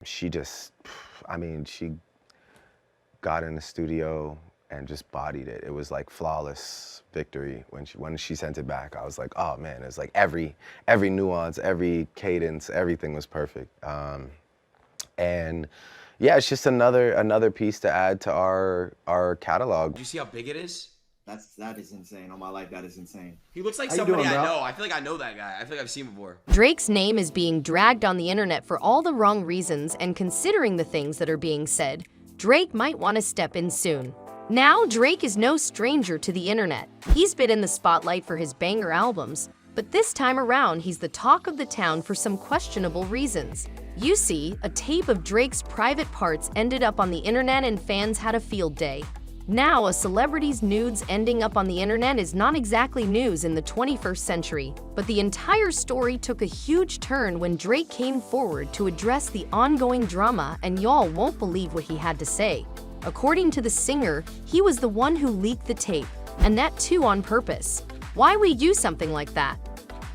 She just, I mean, she got in the studio and just bodied it. It was like flawless victory when she sent it back. I was like, oh man, it's like every nuance, every cadence, everything was perfect. And yeah, it's just another piece to add to our catalog. Do you see how big it is? That is insane. On my life, that is insane. He looks like How you somebody doing, I bro? know. I feel like I know that guy. I feel like I've seen him before. Drake's name is being dragged on the internet for all the wrong reasons, and considering the things that are being said, Drake might want to step in soon. Now, Drake is no stranger to the internet. He's been in the spotlight for his banger albums, but this time around, he's the talk of the town for some questionable reasons. You see, a tape of Drake's private parts ended up on the internet and fans had a field day. Now, a celebrity's nudes ending up on the internet is not exactly news in the 21st century, but the entire story took a huge turn when Drake came forward to address the ongoing drama, and y'all won't believe what he had to say. According to the singer, he was the one who leaked the tape, and that too on purpose. Why would he do something like that?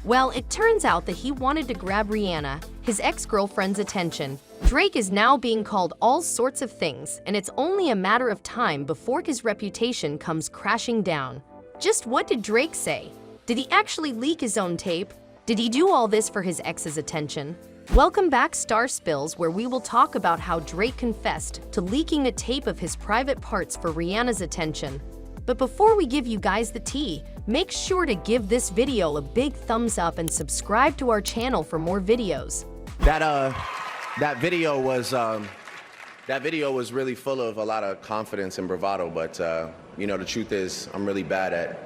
Well, it turns out that he wanted to grab Rihanna, his ex-girlfriend's attention. Drake is now being called all sorts of things, and it's only a matter of time before his reputation comes crashing down. Just what did Drake say? Did he actually leak his own tape? Did he do all this for his ex's attention? Welcome back, Star Spills, where we will talk about how Drake confessed to leaking a tape of his private parts for Rihanna's attention. But before we give you guys the tea, make sure to give this video a big thumbs up and subscribe to our channel for more videos. That video was really full of a lot of confidence and bravado, but you know, the truth is I'm really bad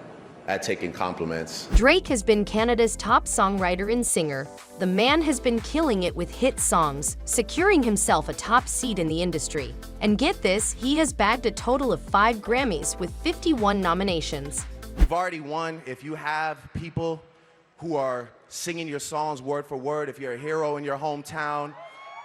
at taking compliments. Drake has been Canada's top songwriter and singer. The man has been killing it with hit songs, securing himself a top seat in the industry. And get this, he has bagged a total of 5 Grammys with 51 nominations. You've already won if you have people who are singing your songs word for word, if you're a hero in your hometown.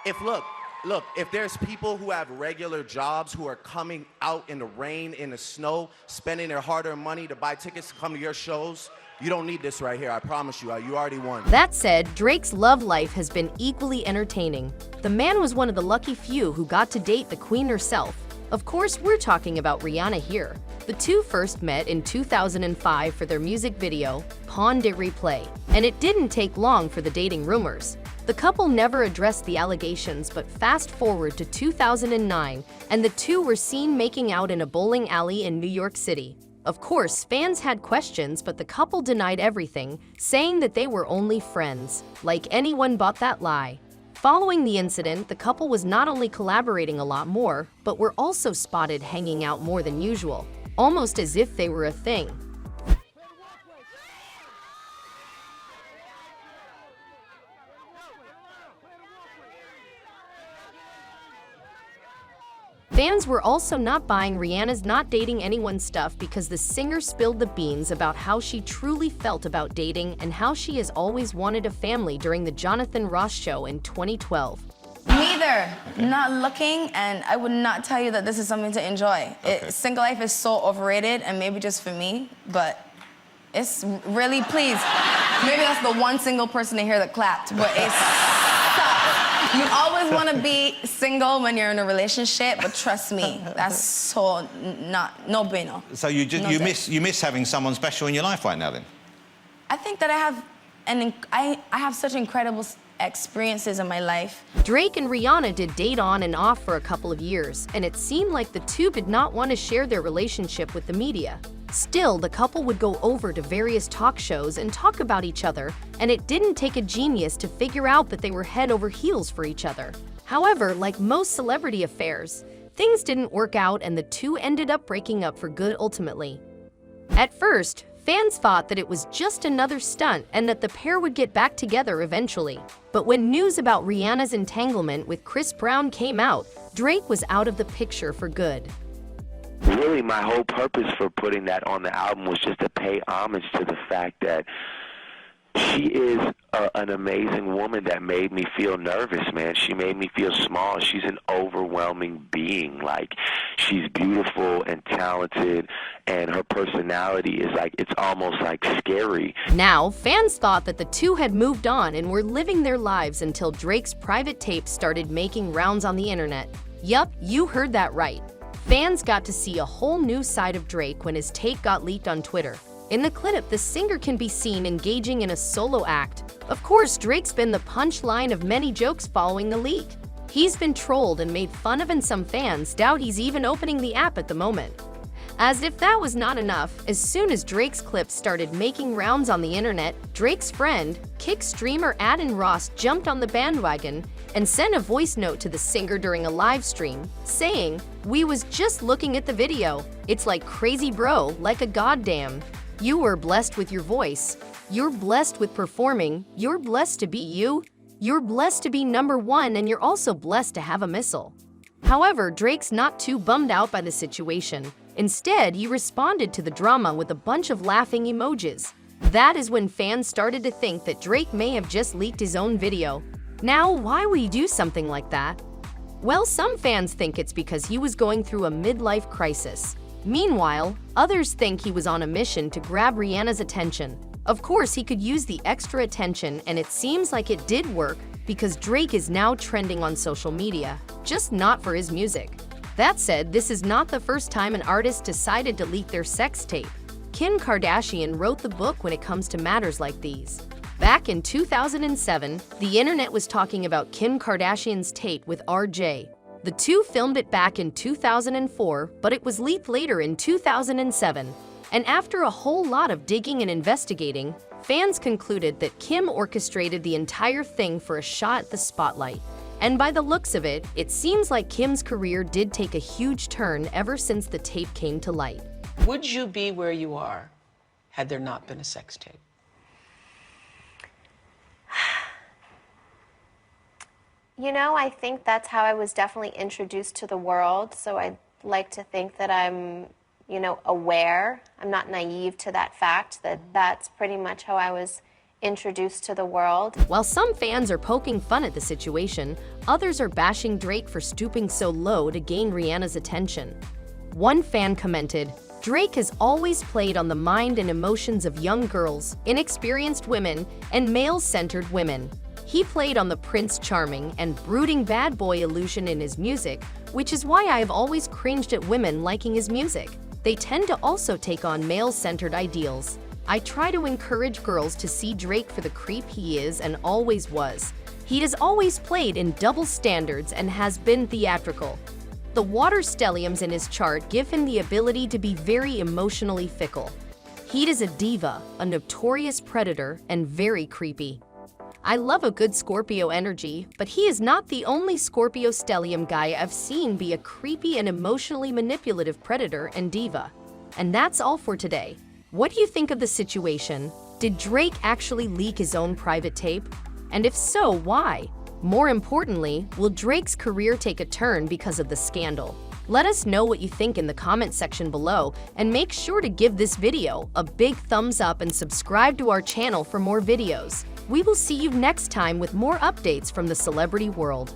If there's people who have regular jobs who are coming out in the rain, in the snow, spending their hard-earned money to buy tickets to come to your shows, you don't need this right here, I promise you. You already won. That said, Drake's love life has been equally entertaining. The man was one of the lucky few who got to date the queen herself. Of course, we're talking about Rihanna here. The two first met in 2005 for their music video, Pon de Replay, and it didn't take long for the dating rumors. The couple never addressed the allegations, but fast forward to 2009, and the two were seen making out in a bowling alley in New York City. Of course, fans had questions, but the couple denied everything, saying that they were only friends. Like anyone bought that lie. Following the incident, the couple was not only collaborating a lot more, but were also spotted hanging out more than usual, almost as if they were a thing. Fans were also not buying Rihanna's not dating anyone stuff because the singer spilled the beans about how she truly felt about dating and how she has always wanted a family during the Jonathan Ross show in 2012. Neither. Not looking, and I would not tell you that this is something to enjoy. Single life is so overrated, and maybe just for me, but it's really, please. Maybe that's the one single person in here that clapped, but it's sucks. You always want to be single when you're in a relationship, but trust me, that's so no bueno. So you miss having someone special in your life right now, then? I think that I have such incredible experiences in my life. Drake and Rihanna did date on and off for a couple of years, and it seemed like the two did not want to share their relationship with the media. Still, the couple would go over to various talk shows and talk about each other, and it didn't take a genius to figure out that they were head over heels for each other. However, like most celebrity affairs, things didn't work out and the two ended up breaking up for good ultimately. At first, fans thought that it was just another stunt and that the pair would get back together eventually. But when news about Rihanna's entanglement with Chris Brown came out, Drake was out of the picture for good. Really, my whole purpose for putting that on the album was just to pay homage to the fact that she is an amazing woman that made me feel nervous, man. She made me feel small. She's an overwhelming being. Like, she's beautiful and talented, and her personality is like, it's almost like scary. Now, fans thought that the two had moved on and were living their lives until Drake's private tape started making rounds on the internet. Yup, you heard that right. Fans got to see a whole new side of Drake when his tape got leaked on Twitter. In the clip, the singer can be seen engaging in a solo act. Of course, Drake's been the punchline of many jokes following the leak. He's been trolled and made fun of, and some fans doubt he's even opening the app at the moment. As if that was not enough, as soon as Drake's clip started making rounds on the internet, Drake's friend, Kick streamer Adin Ross, jumped on the bandwagon and sent a voice note to the singer during a live stream, saying, "We was just looking at the video. It's like crazy, bro, like a goddamn. You were blessed with your voice. You're blessed with performing. You're blessed to be you. You're blessed to be #1, and you're also blessed to have a missile." However, Drake's not too bummed out by the situation. Instead, he responded to the drama with a bunch of laughing emojis. That is when fans started to think that Drake may have just leaked his own video. Now, why would he do something like that? Well, some fans think it's because he was going through a midlife crisis. Meanwhile, others think he was on a mission to grab Rihanna's attention. Of course, he could use the extra attention, and it seems like it did work because Drake is now trending on social media, just not for his music. That said, this is not the first time an artist decided to leak their sex tape. Kim Kardashian wrote the book when it comes to matters like these. Back in 2007, the internet was talking about Kim Kardashian's tape with RJ. The two filmed it back in 2004, but it was leaked later in 2007. And after a whole lot of digging and investigating, fans concluded that Kim orchestrated the entire thing for a shot at the spotlight. And by the looks of it, it seems like Kim's career did take a huge turn ever since the tape came to light. Would you be where you are had there not been a sex tape? You know, I think that's how I was definitely introduced to the world. So I'd like to think that I'm, aware. I'm not naive to that fact that that's pretty much how I was introduced to the world. While some fans are poking fun at the situation, others are bashing Drake for stooping so low to gain Rihanna's attention. One fan commented, "Drake has always played on the mind and emotions of young girls, inexperienced women, and male-centered women. He played on the Prince Charming and brooding bad boy illusion in his music, which is why I have always cringed at women liking his music. They tend to also take on male-centered ideals. I try to encourage girls to see Drake for the creep he is and always was. He has always played in double standards and has been theatrical. The water stelliums in his chart give him the ability to be very emotionally fickle. He is a diva, a notorious predator, and very creepy. I love a good Scorpio energy, but he is not the only Scorpio stellium guy I've seen be a creepy and emotionally manipulative predator and diva. And that's all for today. What do you think of the situation? Did Drake actually leak his own private tape? And if so, why? More importantly, will Drake's career take a turn because of the scandal? Let us know what you think in the comment section below, and make sure to give this video a big thumbs up and subscribe to our channel for more videos. We will see you next time with more updates from the celebrity world.